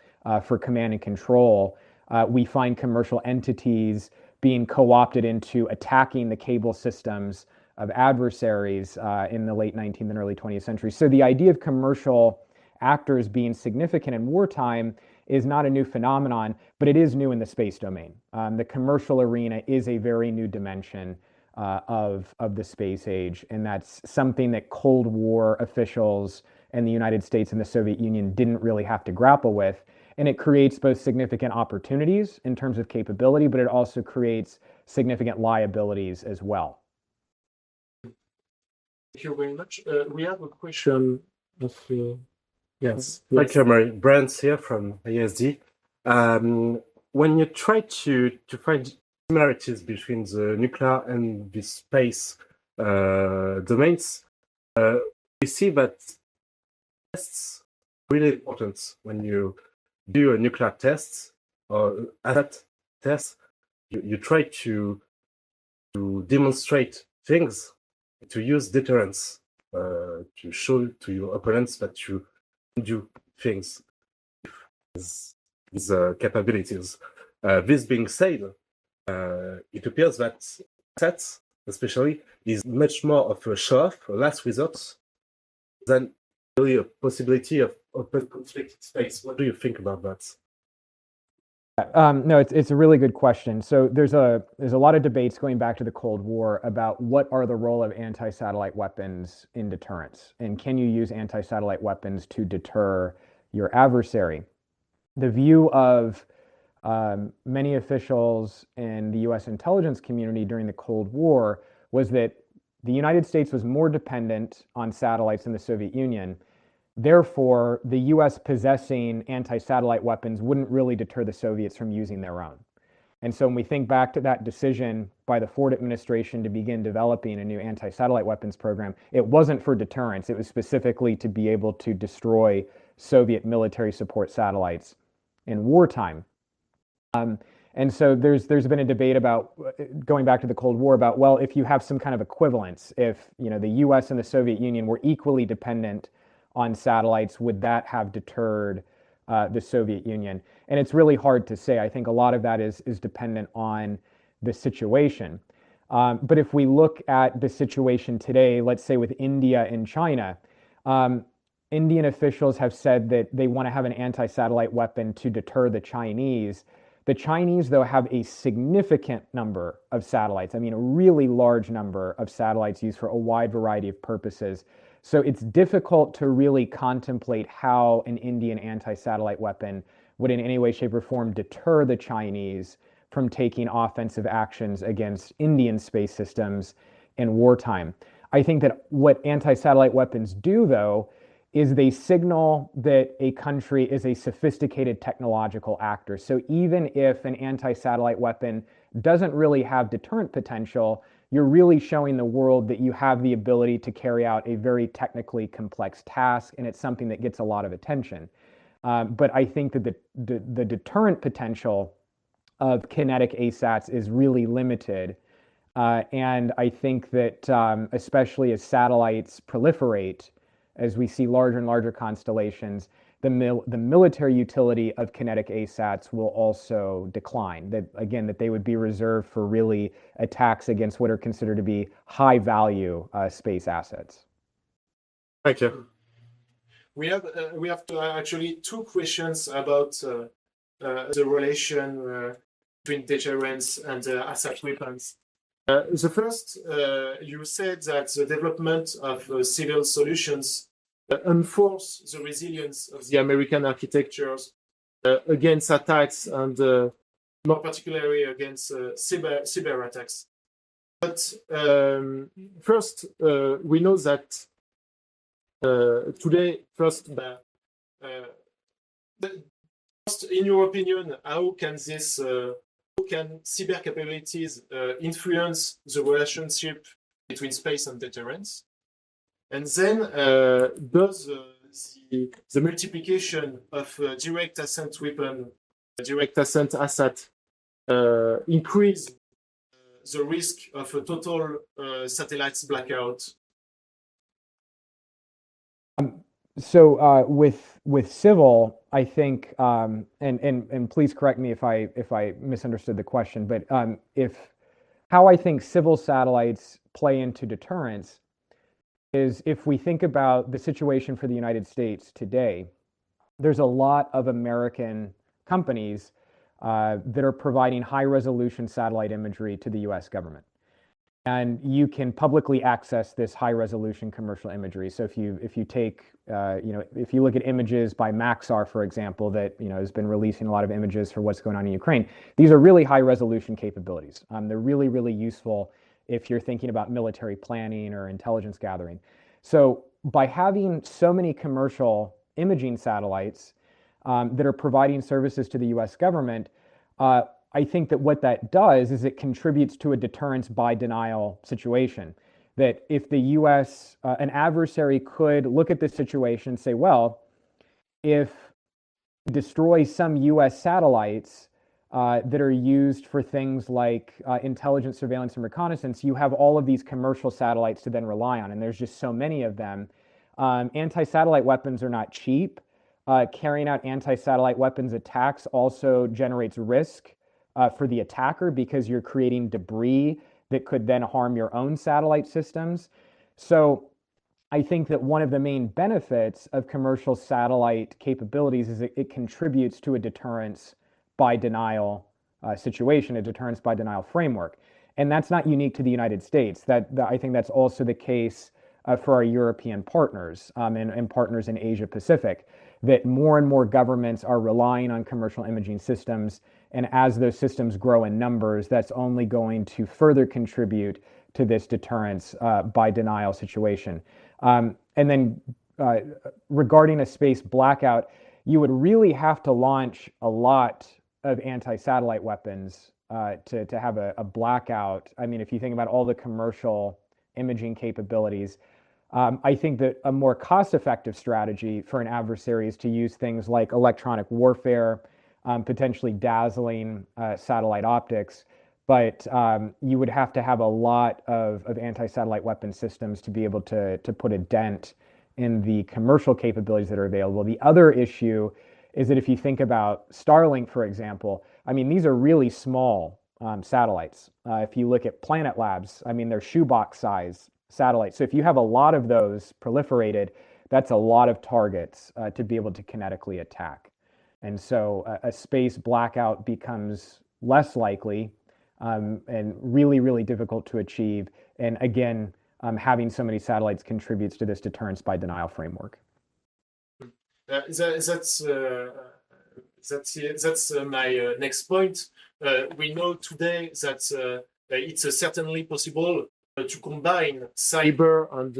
for command and control, we find commercial entities being co-opted into attacking the cable systems of adversaries in the late 19th and early 20th century. So the idea of commercial actors being significant in wartime is not a new phenomenon, but it is new in the space domain. The commercial arena is a very new dimension of the space age, and that's something that Cold War officials in the United States and the Soviet Union didn't really have to grapple with. And it creates both significant opportunities in terms of capability, but it also creates significant liabilities as well. Thank you very much. We have a question. Yes. Thank you, Mary. Brands here from IESD. When you try to find similarities between the nuclear and the space domains, we see that tests are really important. When you do a nuclear test or asset test, you try to demonstrate things, to use deterrence, to show to your opponents that you do things with capabilities. This being said, it appears that sets, especially, is much more of a show-off, a last resort, than really a possibility of open conflict space. What do you think about that? No, it's a really good question. So there's a lot of debates going back to the Cold War about what are the role of anti-satellite weapons in deterrence, and can you use anti-satellite weapons to deter your adversary? The view of many officials in the U.S. intelligence community during the Cold War was that the United States was more dependent on satellites than the Soviet Union. Therefore, the U.S. possessing anti-satellite weapons wouldn't really deter the Soviets from using their own. And so when we think back to that decision by the Ford administration to begin developing a new anti-satellite weapons program, it wasn't for deterrence. It was specifically to be able to destroy Soviet military support satellites in wartime. And so there's been a debate about, going back to the Cold War, about, well, if you have some kind of equivalence, if the U.S. and the Soviet Union were equally dependent on satellites, would that have deterred the Soviet Union? And it's really hard to say. I think a lot of that is dependent on the situation. But if we look at the situation today, let's say with India and China, Indian officials have said that they want to have an anti-satellite weapon to deter the Chinese. The Chinese, though, have a significant number of satellites. I mean, a really large number of satellites used for a wide variety of purposes. So it's difficult to really contemplate how an Indian anti-satellite weapon would in any way, shape, or form deter the Chinese from taking offensive actions against Indian space systems in wartime. I think that what anti-satellite weapons do, though, is they signal that a country is a sophisticated technological actor. So even if an anti-satellite weapon doesn't really have deterrent potential, you're really showing the world that you have the ability to carry out a very technically complex task, and it's something that gets a lot of attention. But I think that the deterrent potential of kinetic ASATs is really limited. And I think that especially as satellites proliferate, as we see larger and larger constellations, the military utility of kinetic ASATs will also decline. That they would be reserved for really attacks against what are considered to be high value space assets. Thank you. We have actually two questions about the relation between deterrence and asset weapons. The first, you said that the development of civil solutions enforce the resilience of the American architectures against attacks and more particularly against cyber attacks. But first, we know that today, first, in your opinion, how can cyber capabilities influence the relationship between space and deterrence? And then does the multiplication of direct ascent weapon, direct ascent asset increase the risk of a total satellites blackout? So with civil, I think, and please correct me if I misunderstood the question, but how I think civil satellites play into deterrence is if we think about the situation for the United States today, there's a lot of American companies that are providing high resolution satellite imagery to the US government. And you can publicly access this high resolution commercial imagery. So if you take, if you look at images by Maxar, for example, that has been releasing a lot of images for what's going on in Ukraine, these are really high resolution capabilities. They're really, really useful if you're thinking about military planning or intelligence gathering. So by having so many commercial imaging satellites that are providing services to the US government, I think that what that does is it contributes to a deterrence by denial situation. That if the US, an adversary could look at this situation and say, well, if we destroy some US satellites that are used for things like intelligence, surveillance, and reconnaissance, you have all of these commercial satellites to then rely on, and there's just so many of them. Anti-satellite weapons are not cheap. Carrying out anti-satellite weapons attacks also generates risk for the attacker because you're creating debris that could then harm your own satellite systems. So I think that one of the main benefits of commercial satellite capabilities is it contributes to a deterrence by denial situation, a deterrence by denial framework. And that's not unique to the United States. I think that's also the case for our European partners and partners in Asia Pacific, that more and more governments are relying on commercial imaging systems. And as those systems grow in numbers, that's only going to further contribute to this deterrence by denial situation. And then regarding a space blackout, you would really have to launch a lot of anti-satellite weapons to have a blackout. I mean, if you think about all the commercial imaging capabilities, I think that a more cost-effective strategy for an adversary is to use things like electronic warfare, potentially dazzling satellite optics, but you would have to have a lot of anti-satellite weapon systems to be able to put a dent in the commercial capabilities that are available. The other issue is that if you think about Starlink, for example, I mean, these are really small satellites. If you look at Planet Labs, I mean, they're shoebox size satellites. So if you have a lot of those proliferated, that's a lot of targets to be able to kinetically attack. And so a space blackout becomes less likely and really, really difficult to achieve. And again, having so many satellites contributes to this deterrence by denial framework. That's my next point. We know today that it's certainly possible to combine cyber and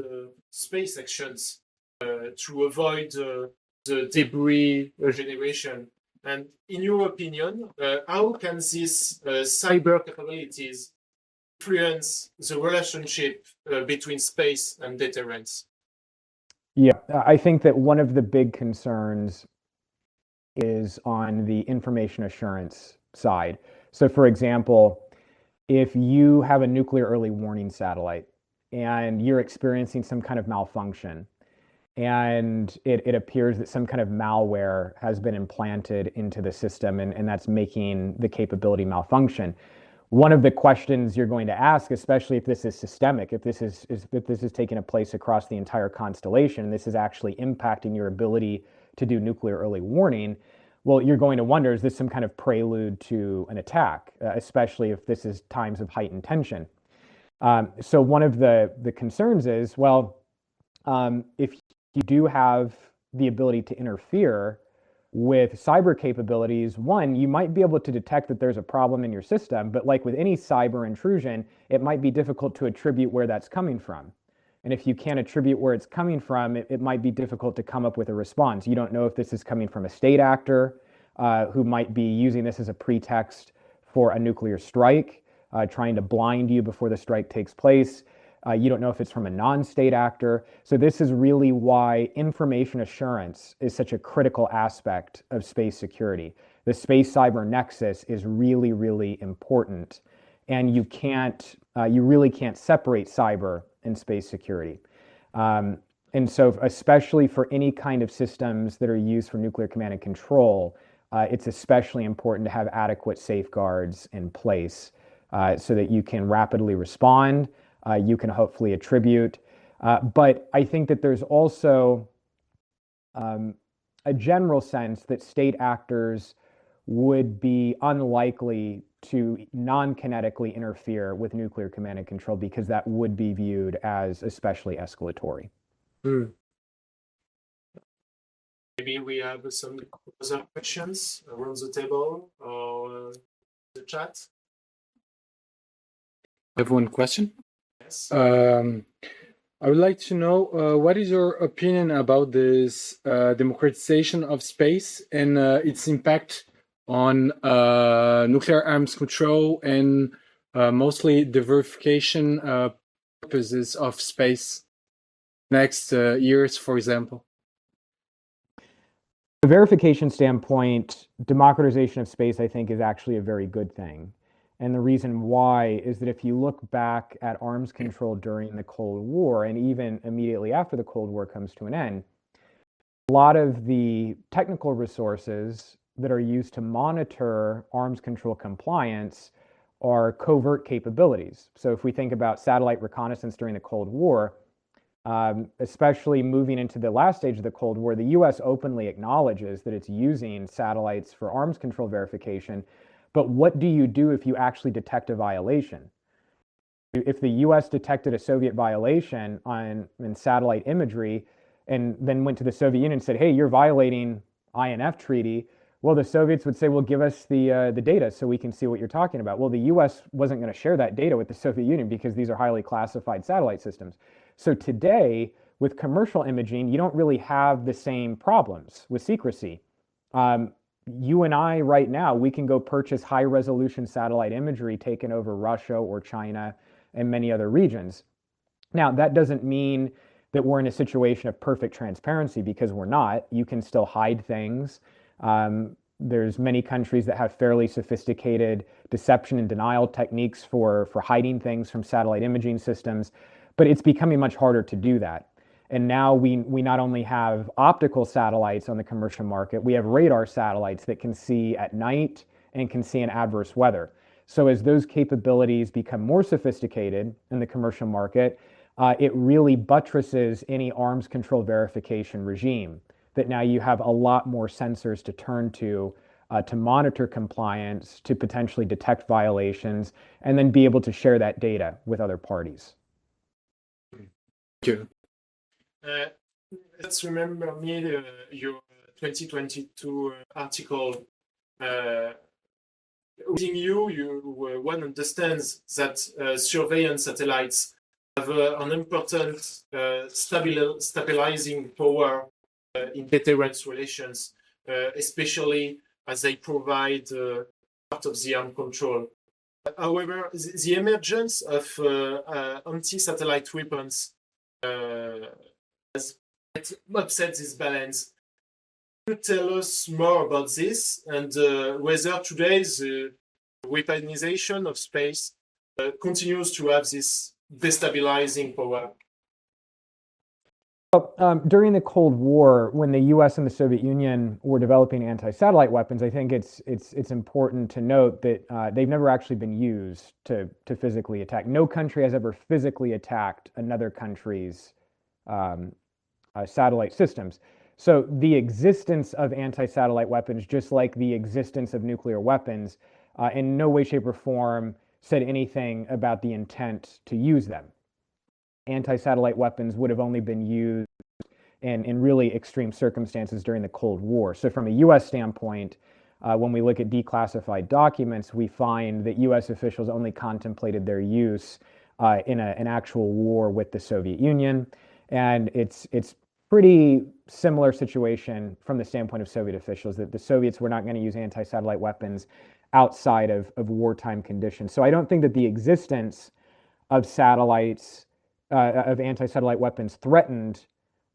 space actions to avoid the debris generation. And in your opinion, how can these cyber capabilities influence the relationship between space and deterrence? Yeah, I think that one of the big concerns is on the information assurance side. So for example, if you have a nuclear early warning satellite and you're experiencing some kind of malfunction, and it appears that some kind of malware has been implanted into the system and that's making the capability malfunction. One of the questions you're going to ask, especially if this is systemic, if this is taking place across the entire constellation, and this is actually impacting your ability to do nuclear early warning, well, you're going to wonder, is this some kind of prelude to an attack, especially if this is times of heightened tension? So one of the concerns is, well, if you do have the ability to interfere with cyber capabilities, one, you might be able to detect that there's a problem in your system, but like with any cyber intrusion, it might be difficult to attribute where that's coming from. And if you can't attribute where it's coming from, it might be difficult to come up with a response. You don't know if this is coming from a state actor who might be using this as a pretext for a nuclear strike, trying to blind you before the strike takes place. You don't know if it's from a non-state actor. So this is really why information assurance is such a critical aspect of space security. The space cyber nexus is really, really important. And you really can't separate cyber and space security. And so especially for any kind of systems that are used for nuclear command and control, it's especially important to have adequate safeguards in place so that you can rapidly respond. You can hopefully attribute. But I think that there's also a general sense that state actors would be unlikely to non-kinetically interfere with nuclear command and control because that would be viewed as especially escalatory. Maybe we have some other questions around the table or the chat. I have one question. Yes. I would like to know what is your opinion about this democratization of space and its impact on nuclear arms control and mostly the verification purposes of space next years, for example? The verification standpoint, democratization of space, I think, is actually a very good thing. And the reason why is that if you look back at arms control during the Cold War and even immediately after the Cold War comes to an end, a lot of the technical resources that are used to monitor arms control compliance are covert capabilities. So if we think about satellite reconnaissance during the Cold War, especially moving into the last stage of the Cold War, the US openly acknowledges that it's using satellites for arms control verification. But what do you do if you actually detect a violation? If the US detected a Soviet violation in satellite imagery and then went to the Soviet Union and said, hey, you're violating INF treaty, well, the Soviets would say, well, give us the data so we can see what you're talking about. Well, the US wasn't going to share that data with the Soviet Union because these are highly classified satellite systems. So today, with commercial imaging, you don't really have the same problems with secrecy. You and I right now, we can go purchase high resolution satellite imagery taken over Russia or China and many other regions. Now, that doesn't mean that we're in a situation of perfect transparency because we're not. You can still hide things. There's many countries that have fairly sophisticated deception and denial techniques for hiding things from satellite imaging systems, but it's becoming much harder to do that. And now we not only have optical satellites on the commercial market, we have radar satellites that can see at night and can see in adverse weather. So as those capabilities become more sophisticated in the commercial market, it really buttresses any arms control verification regime, that now you have a lot more sensors to turn to monitor compliance, to potentially detect violations, and then be able to share that data with other parties. Thank you. Let's remember your 2022 article. Reading one understands that surveillance satellites have an important stabilizing power in deterrence relations, especially as they provide part of the arm control. However, the emergence of anti-satellite weapons has upset this balance. Can you tell us more about this and whether today's weaponization of space continues to have this destabilizing power? During the Cold War, when the US and the Soviet Union were developing anti-satellite weapons, I think it's important to note that they've never actually been used to physically attack. No country has ever physically attacked another country's satellite systems. So the existence of anti-satellite weapons, just like the existence of nuclear weapons, in no way, shape, or form said anything about the intent to use them. Anti-satellite weapons would have only been used in really extreme circumstances during the Cold War. So from a US standpoint, when we look at declassified documents, we find that US officials only contemplated their use in an actual war with the Soviet Union. And it's pretty similar situation from the standpoint of Soviet officials, that the Soviets were not going to use anti-satellite weapons outside of wartime conditions. So I don't think that the existence of satellites, of anti-satellite weapons threatened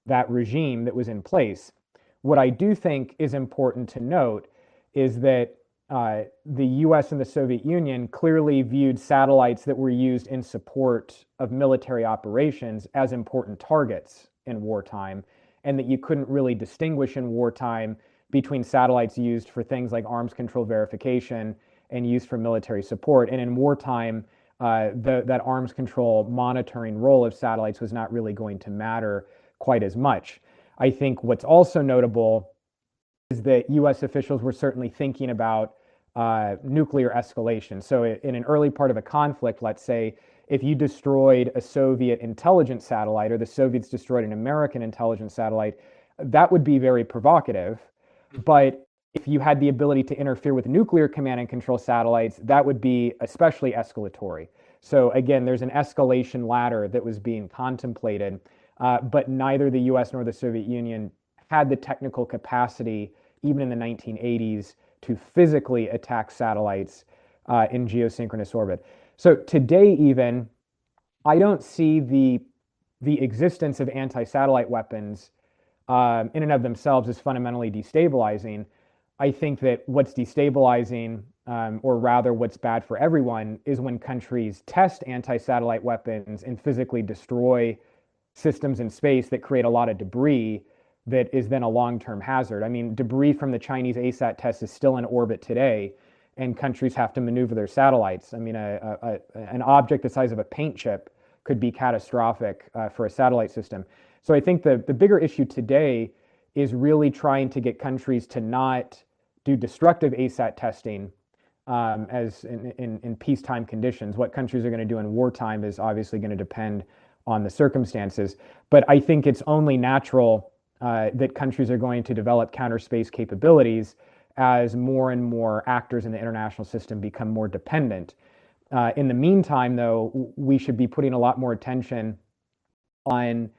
that regime that was in place. What I do think is important to note is that the US and the Soviet Union clearly viewed satellites that were used in support of military operations as important targets in wartime, and that you couldn't really distinguish in wartime between satellites used for things like arms control verification and used for military support. And in wartime, that arms control monitoring role of satellites was not really going to matter quite as much. I think what's also notable is that US officials were certainly thinking about nuclear escalation. So in an early part of a conflict, let's say, if you destroyed a Soviet intelligence satellite or the Soviets destroyed an American intelligence satellite, that would be very provocative. But if you had the ability to interfere with nuclear command and control satellites, that would be especially escalatory. So again, there's an escalation ladder that was being contemplated, but neither the US nor the Soviet Union had the technical capacity, even in the 1980s, to physically attack satellites in geosynchronous orbit. So today even, I don't see the existence of anti-satellite weapons in and of themselves as fundamentally destabilizing. I think that what's destabilizing, or rather what's bad for everyone, is when countries test anti-satellite weapons and physically destroy systems in space that create a lot of debris that is then a long-term hazard. I mean, debris from the Chinese ASAT test is still in orbit today, and countries have to maneuver their satellites. I mean, an object the size of a paint chip could be catastrophic for a satellite system. So I think the bigger issue today is really trying to get countries to not do destructive ASAT testing as in peacetime conditions. What countries are going to do in wartime is obviously going to depend on the circumstances. But I think it's only natural that countries are going to develop counter space capabilities as more and more actors in the international system become more dependent. In the meantime, though, we should be putting a lot more attention on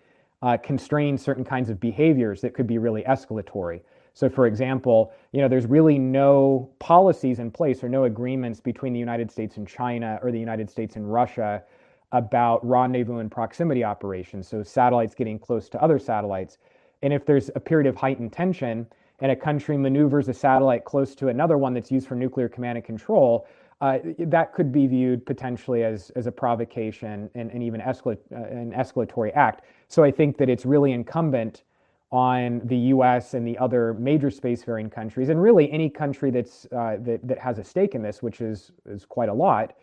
constraining certain kinds of behaviors that could be really escalatory. So for example, there's really no policies in place or no agreements between the United States and China or the United States and Russia about rendezvous and proximity operations, so satellites getting close to other satellites. And if there's a period of heightened tension and a country maneuvers a satellite close to another one that's used for nuclear command and control, that could be viewed potentially as a provocation and even an escalatory act. So I think that it's really incumbent on the US and the other major spacefaring countries, and really any country that has a stake in this, which is quite a lot,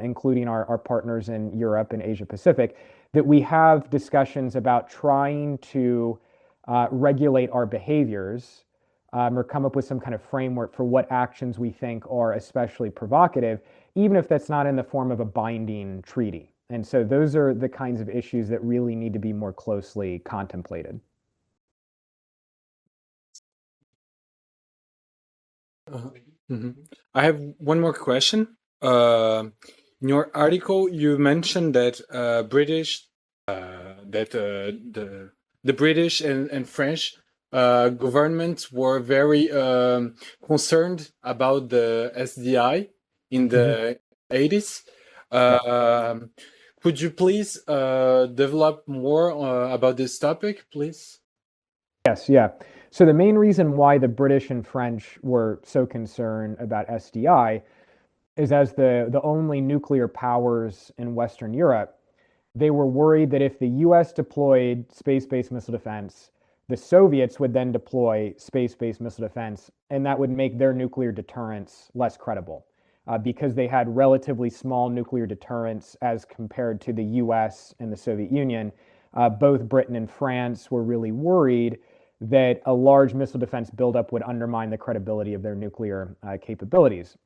including our partners in Europe and Asia Pacific, that we have discussions about trying to regulate our behaviors, or come up with some kind of framework for what actions we think are especially provocative, even if that's not in the form of a binding treaty. And so those are the kinds of issues that really need to be more closely contemplated. I have one more question. In your article, you mentioned that the British and French governments were very concerned about the SDI in the 80s. Could you please develop more about this topic, please? Yes, yeah. So the main reason why the British and French were so concerned about SDI is, as the only nuclear powers in Western Europe, they were worried that if the US deployed space-based missile defense, the Soviets would then deploy space-based missile defense, and that would make their nuclear deterrence less credible because they had relatively small nuclear deterrence as compared to the US and the Soviet Union. Both Britain and France were really worried that a large missile defense buildup would undermine the credibility of their nuclear capabilities.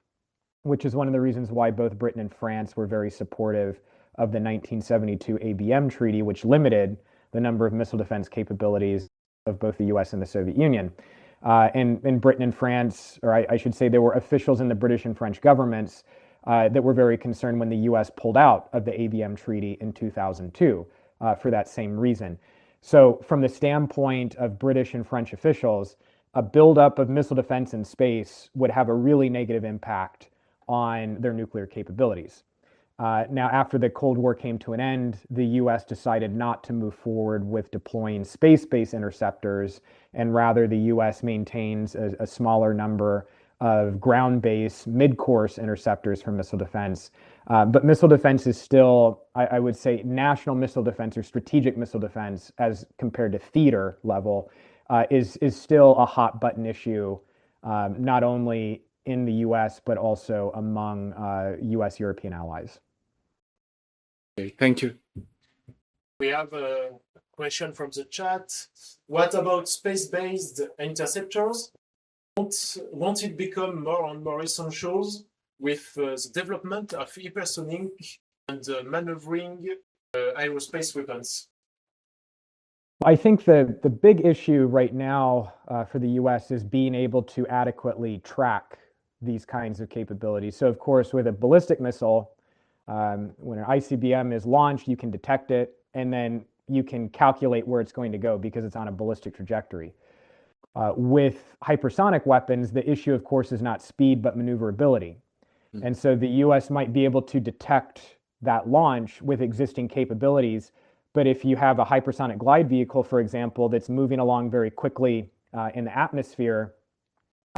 which is one of the reasons why both Britain and France were very supportive of the 1972 ABM Treaty, which limited the number of missile defense capabilities of both the US and the Soviet Union. And Britain and France, or I should say there were officials in the British and French governments that were very concerned when the US pulled out of the ABM Treaty in 2002 for that same reason. So from the standpoint of British and French officials, a buildup of missile defense in space would have a really negative impact on their nuclear capabilities. Now, after the Cold War came to an end, the US decided not to move forward with deploying space-based interceptors, and rather the US maintains a smaller number of ground-based mid-course interceptors for missile defense. But missile defense is still, I would say, national missile defense or strategic missile defense as compared to theater level is still a hot button issue, not only in the US, but also among US European allies. Okay, thank you. We have a question from the chat. What about space-based interceptors? Won't it become more and more essential with the development of hypersonic and maneuvering aerospace weapons? I think the big issue right now for the US is being able to adequately track these kinds of capabilities. So of course, with a ballistic missile, when an ICBM is launched, you can detect it, and then you can calculate where it's going to go because it's on a ballistic trajectory. With hypersonic weapons, the issue, of course, is not speed, but maneuverability. And so the US might be able to detect that launch with existing capabilities. But if you have a hypersonic glide vehicle, for example, that's moving along very quickly in the atmosphere,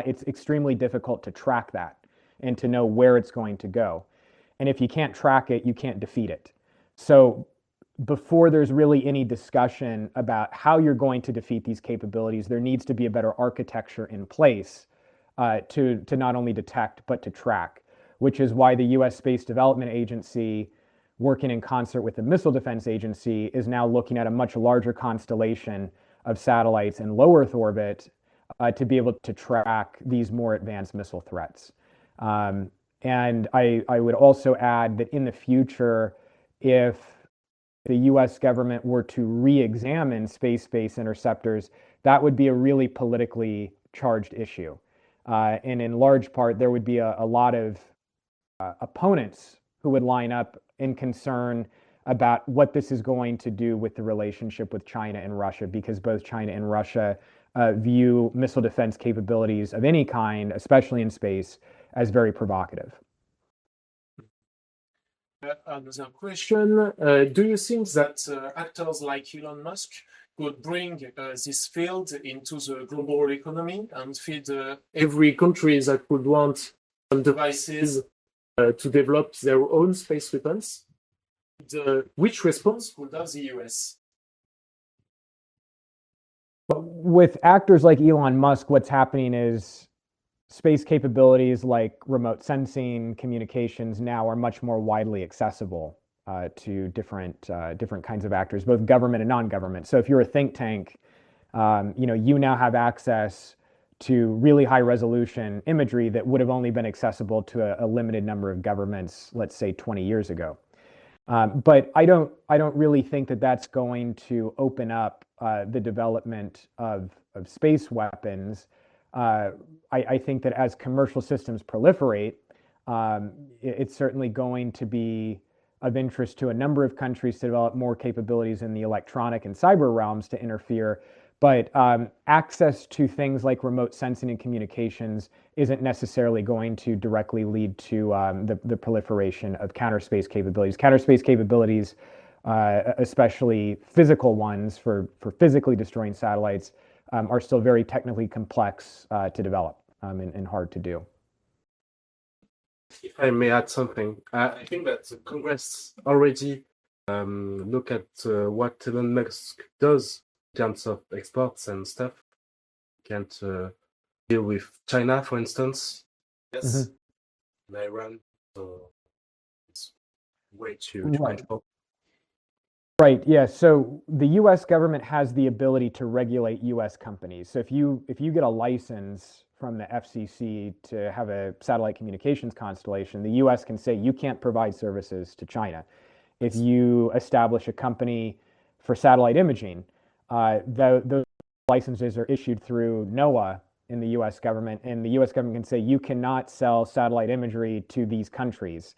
it's extremely difficult to track that and to know where it's going to go. And if you can't track it, you can't defeat it. So before there's really any discussion about how you're going to defeat these capabilities, there needs to be a better architecture in place to not only detect, but to track, which is why the US Space Development Agency, working in concert with the Missile Defense Agency, is now looking at a much larger constellation of satellites in low Earth orbit to be able to track these more advanced missile threats. And I would also add that in the future, if the US government were to re-examine space-based interceptors, that would be a really politically charged issue. And in large part, there would be a lot of opponents who would line up in concern about what this is going to do with the relationship with China and Russia, because both China and Russia view missile defense capabilities of any kind, especially in space, as very provocative. Another question. Do you think that actors like Elon Musk could bring this field into the global economy and feed every country that would want some devices to develop their own space weapons? Which response would have the US? With actors like Elon Musk, what's happening is space capabilities like remote sensing, communications now are much more widely accessible to different kinds of actors, both government and non-government. So if you're a think tank, you now have access to really high resolution imagery that would have only been accessible to a limited number of governments, let's say 20 years ago. But I don't really think that that's going to open up the development of space weapons. I think that as commercial systems proliferate, it's certainly going to be of interest to a number of countries to develop more capabilities in the electronic and cyber realms to interfere. But access to things like remote sensing and communications isn't necessarily going to directly lead to the proliferation of counter space capabilities. Counter space capabilities, especially physical ones for physically destroying satellites, are still very technically complex to develop and hard to do. If I may add something, I think that the Congress already look at what Elon Musk does in terms of exports and stuff. Can't deal with China, for instance. Yes, and Iran. So it's way too control. Right. Yeah. So the U.S. government has the ability to regulate U.S. companies. So if you get a license from the FCC to have a satellite communications constellation, the US can say you can't provide services to China. If you establish a company for satellite imaging, those licenses are issued through NOAA in the US government, and the US government can say you cannot sell satellite imagery to these countries.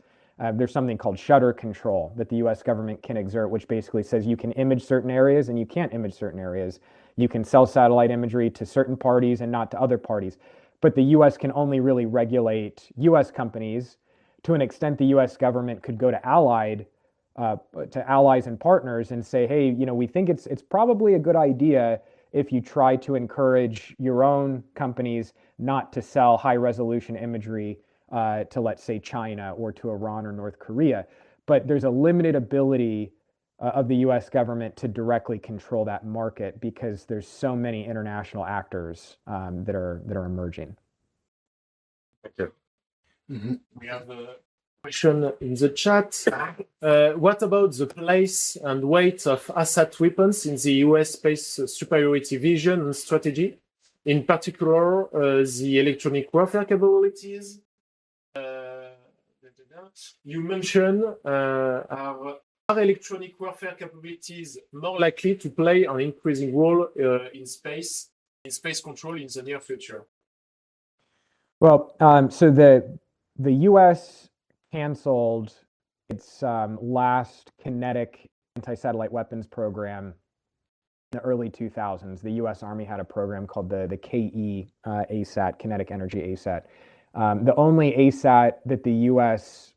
There's something called shutter control that the US government can exert, which basically says you can image certain areas and you can't image certain areas. You can sell satellite imagery to certain parties and not to other parties. But the US can only really regulate US companies. To an extent, the US government could go to allies and partners and say, hey, we think it's probably a good idea if you try to encourage your own companies not to sell high resolution imagery to, let's say, China or to Iran or North Korea. But there's a limited ability of the US government to directly control that market because there's so many international actors that are emerging. Thank you. Mm-hmm. We have a question in the chat. What about the place and weight of Assad weapons in the US space superiority vision and strategy? In particular, the electronic warfare capabilities. You mentioned are electronic warfare capabilities more likely to play an increasing role in space control in the near future? Well, so the US canceled its last kinetic anti-satellite weapons program in the early 2000s. The US Army had a program called the KE ASAT, Kinetic Energy ASAT. The only ASAT that the US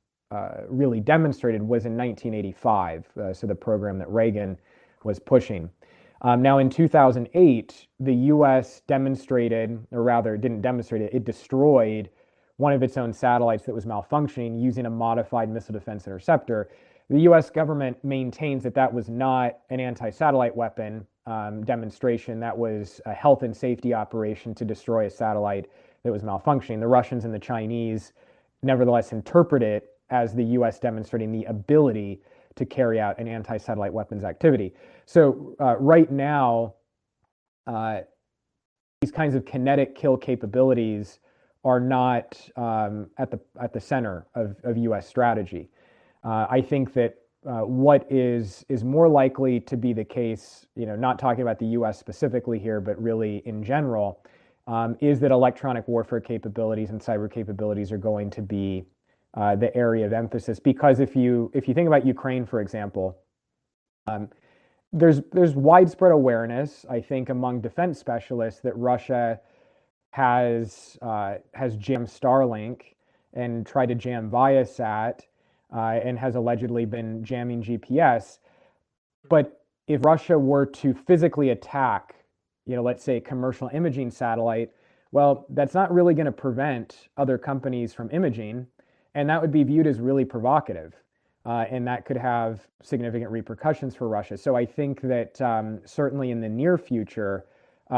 really demonstrated was in 1985, so the program that Reagan was pushing. Now in 2008, the US demonstrated, or rather didn't demonstrate it, it destroyed one of its own satellites that was malfunctioning using a modified missile defense interceptor. The US government maintains that that was not an anti-satellite weapon demonstration. That was a health and safety operation to destroy a satellite that was malfunctioning. The Russians and the Chinese nevertheless interpret it as the US demonstrating the ability to carry out an anti-satellite weapons activity. So right now, these kinds of kinetic kill capabilities are not at the center of US strategy. I think that what is more likely to be the case, not talking about the US specifically here, but really in general, is that electronic warfare capabilities and cyber capabilities are going to be the area of emphasis. Because if you think about Ukraine, for example, there's widespread awareness, I think, among defense specialists that Russia has jammed Starlink and tried to jam Viasat and has allegedly been jamming GPS. But if Russia were to physically attack, let's say a commercial imaging satellite, well, that's not really going to prevent other companies from imaging, and that would be viewed as really provocative. And that could have significant repercussions for Russia. So I think that certainly in the near future,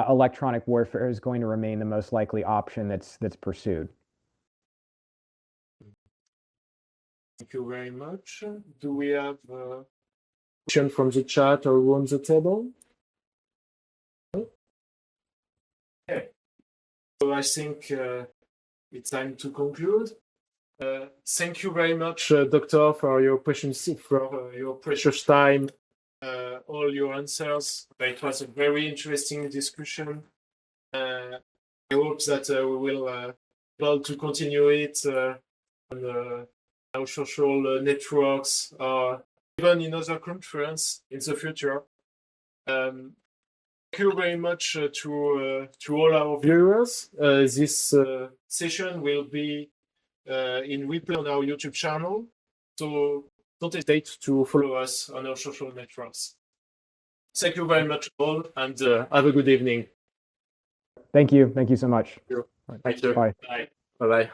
electronic warfare is going to remain the most likely option that's pursued. Thank you very much. Do we have a question from the chat or on the table? Okay. So I think it's time to conclude. Thank you very much, Doctor, for your questions, for your precious time, all your answers. It was a very interesting discussion. I hope that we will be able to continue it on our social networks or even in other conferences in the future. Thank you very much to all our viewers. This session will be in replay on our YouTube channel, so don't hesitate to follow us on our social networks. Thank you very much all, and have a good evening. Thank you so much. Thank you. Bye. Bye. Bye-bye.